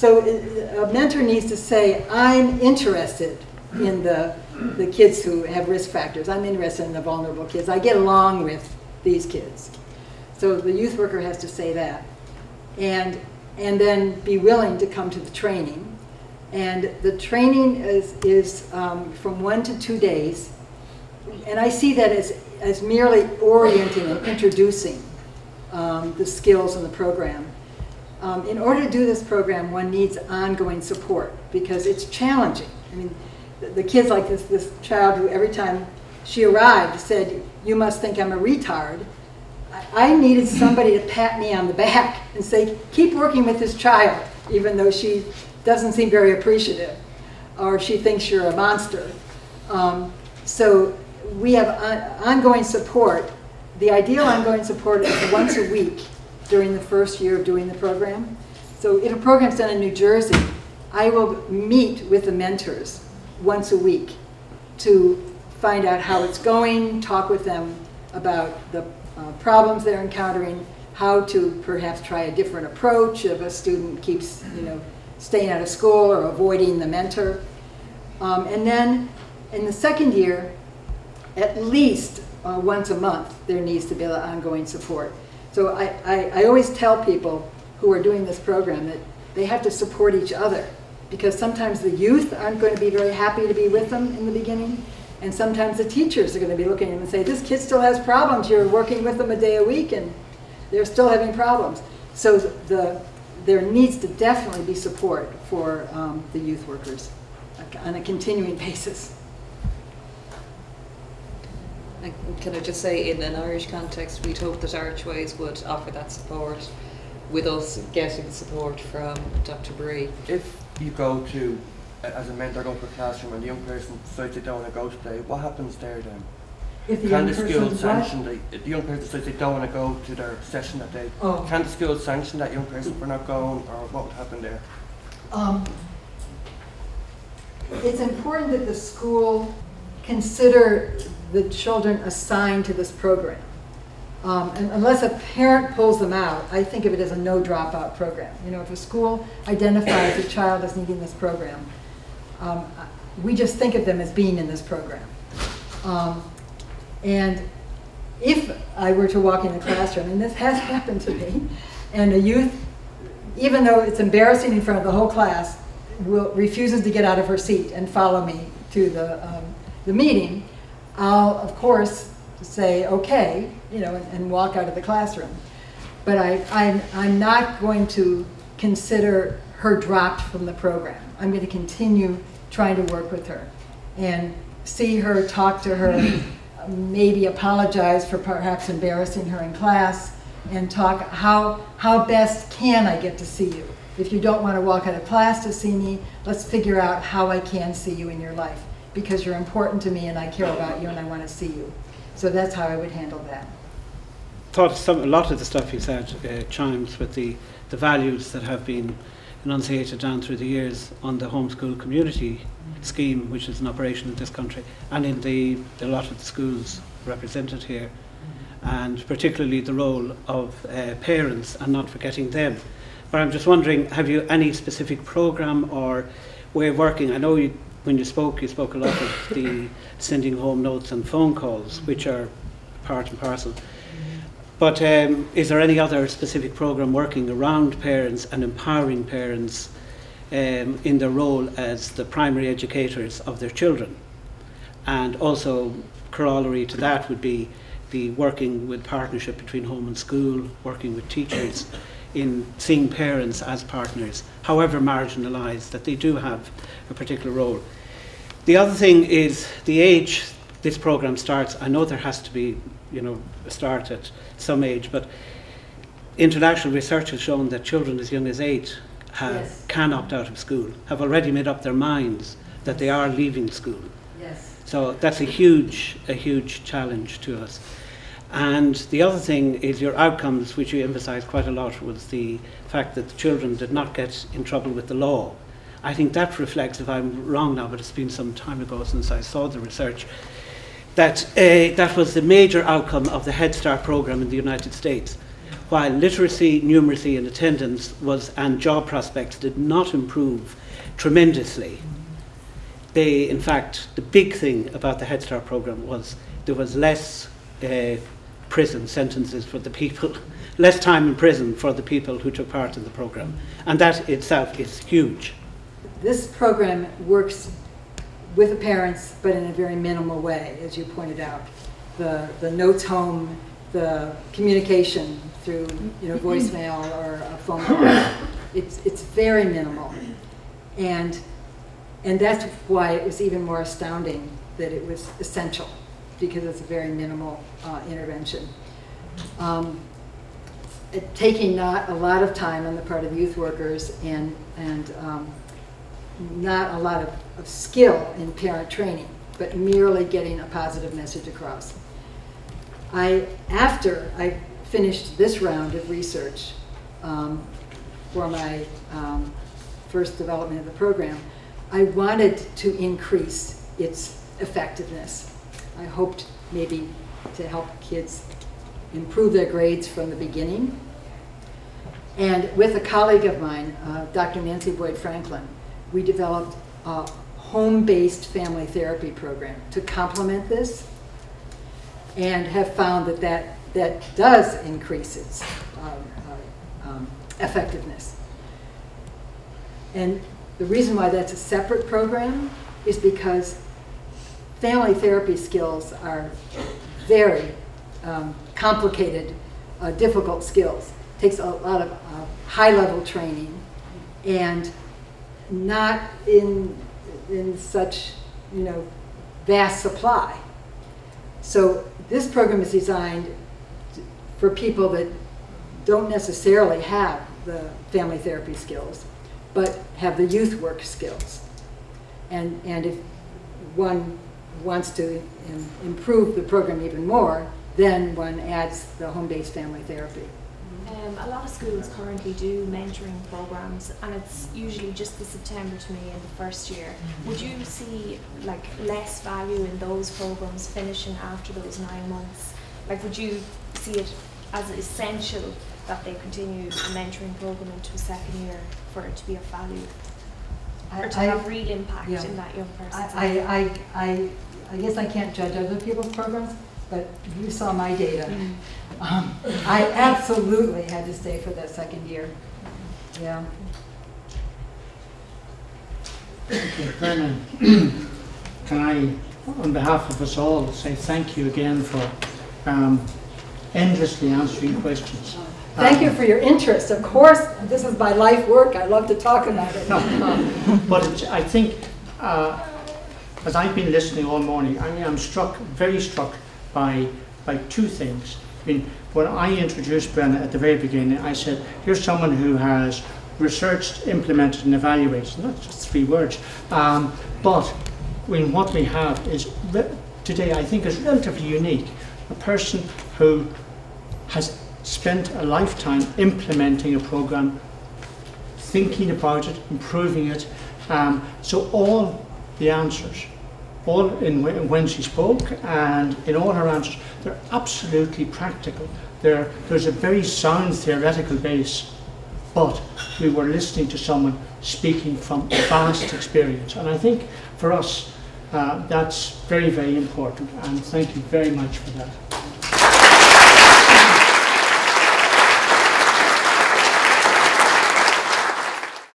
So a mentor needs to say, I'm interested in the kids who have risk factors. I'm interested in the vulnerable kids. I get along with these kids. So the youth worker has to say that. And then be willing to come to the training. And the training is from 1 to 2 days. And I see that as merely orienting and introducing the skills in the program. In order to do this program, one needs ongoing support because it's challenging. I mean, the kids like this child who every time she arrived said, "You must think I'm a retard." I needed somebody to pat me on the back and say, "Keep working with this child," even though she doesn't seem very appreciative, or she thinks you're a monster. So we have ongoing support. The ideal ongoing support is once a week during the first year of doing the program. So if a program's done in New Jersey, I will meet with the mentors once a week to find out how it's going, talk with them about the problems they're encountering, how to perhaps try a different approach if a student keeps, staying out of school or avoiding the mentor. And then in the second year, at least once a month, there needs to be ongoing support. So I always tell people who are doing this program that they have to support each other, because sometimes the youth aren't going to be very happy to be with them in the beginning, and sometimes the teachers are going to be looking at them and say, "This kid still has problems. You're working with them a day a week and they're still having problems." So there needs to definitely be support for the youth workers on a continuing basis. And can I just say, in an Irish context, we'd hope that Archways would offer that support, with us getting support from Dr. Bry. If you go to, as a mentor, go to a classroom and the young person decides they don't want to go today, what happens there then? If the can young the school person sanction the young person decides they don't want to go to their session that day? Oh. Can the school sanction that young person for not going, or what would happen there? It's important that the school consider the children assigned to this program. And unless a parent pulls them out, I think of it as a no dropout program. If a school identifies a child as needing this program, we just think of them as being in this program. And if I were to walk in the classroom, and this has happened to me, and a youth, even though it's embarrassing in front of the whole class, refuses to get out of her seat and follow me to the meeting, I'll, of course, say, okay, and walk out of the classroom. But I'm not going to consider her dropped from the program. I'm going to continue trying to work with her and see her, talk to her, maybe apologize for perhaps embarrassing her in class, and talk how best can I get to see you. If you don't want to walk out of class to see me, let's figure out how I can see you in your life, because you're important to me and I care about you and I want to see you. So that's how I would handle that. A lot of the stuff you said chimes with the values that have been enunciated down through the years on the homeschool community scheme, which is in operation in this country, and in a lot of the schools represented here, and particularly the role of parents and not forgetting them. But I'm just wondering, have you any specific program or way of working? I know when you spoke a lot of the sending home notes and phone calls, which are part and parcel. But is there any other specific program working around parents and empowering parents in their role as the primary educators of their children? And also, corollary to that would be the working with partnership between home and school, working with teachers in seeing parents as partners, however marginalised, that they do have a particular role. The other thing is the age this program starts. I know there has to be, a start at some age, but international research has shown that children as young as 8 can opt out of school, have already made up their minds that they are leaving school. Yes. So that's a huge challenge to us. And the other thing is your outcomes, which you emphasised quite a lot, was the fact that the children did not get in trouble with the law. I think that reflects, if I'm wrong now, but it's been some time ago since I saw the research, that that was the major outcome of the Head Start program in the United States, while literacy, numeracy and attendance and job prospects did not improve tremendously, in fact, the big thing about the Head Start programme was there was less prison sentences for the people, less time in prison for the people who took part in the programme. And that itself is huge. This program works with the parents, but in a very minimal way, as you pointed out. The notes home, the communication through voicemail or a phone call, it's very minimal. And that's why it was even more astounding that it was essential, because it's a very minimal intervention. Taking not a lot of time on the part of youth workers and not a lot of skill in parent training, but merely getting a positive message across. After I finished this round of research for my first development of the program, I wanted to increase its effectiveness. I hoped maybe to help kids improve their grades from the beginning. And with a colleague of mine, Dr. Nancy Boyd Franklin, we developed a home-based family therapy program to complement this, and have found that does increase its effectiveness. And the reason why that's a separate program is because family therapy skills are very complicated, difficult skills. It takes a lot of high-level training, and not in such vast supply. So this program is designed for people that don't necessarily have the family therapy skills, but have the youth work skills. And if one wants to improve the program even more, then one adds the home-based family therapy. A lot of schools currently do mentoring programs, and it's usually just the September to May in the first year. Would you see less value in those programs finishing after those 9 months? Would you see it as essential that they continue the mentoring program into a second year for it to be of value, or to have real impact in that young person's life? I guess I can't judge other people's programs, but you saw my data. I absolutely had to stay for that second year. Yeah. Okay, Brenna, can I, on behalf of us all, say thank you again for endlessly answering questions. Thank you for your interest. Of course, this is my life work. I love to talk about it. But I think, as I've been listening all morning, I'm very struck by two things. When I introduced Brenna at the very beginning, I said, here's someone who has researched, implemented and evaluated. Not just 3 words. But what we have is, today I think is relatively unique. A person who has spent a lifetime implementing a program, thinking about it, improving it. So all the answers, all when she spoke and in all her answers, they're absolutely practical. There's a very sound theoretical base, but we were listening to someone speaking from vast experience. And I think for us, that's very, very important. And thank you very much for that.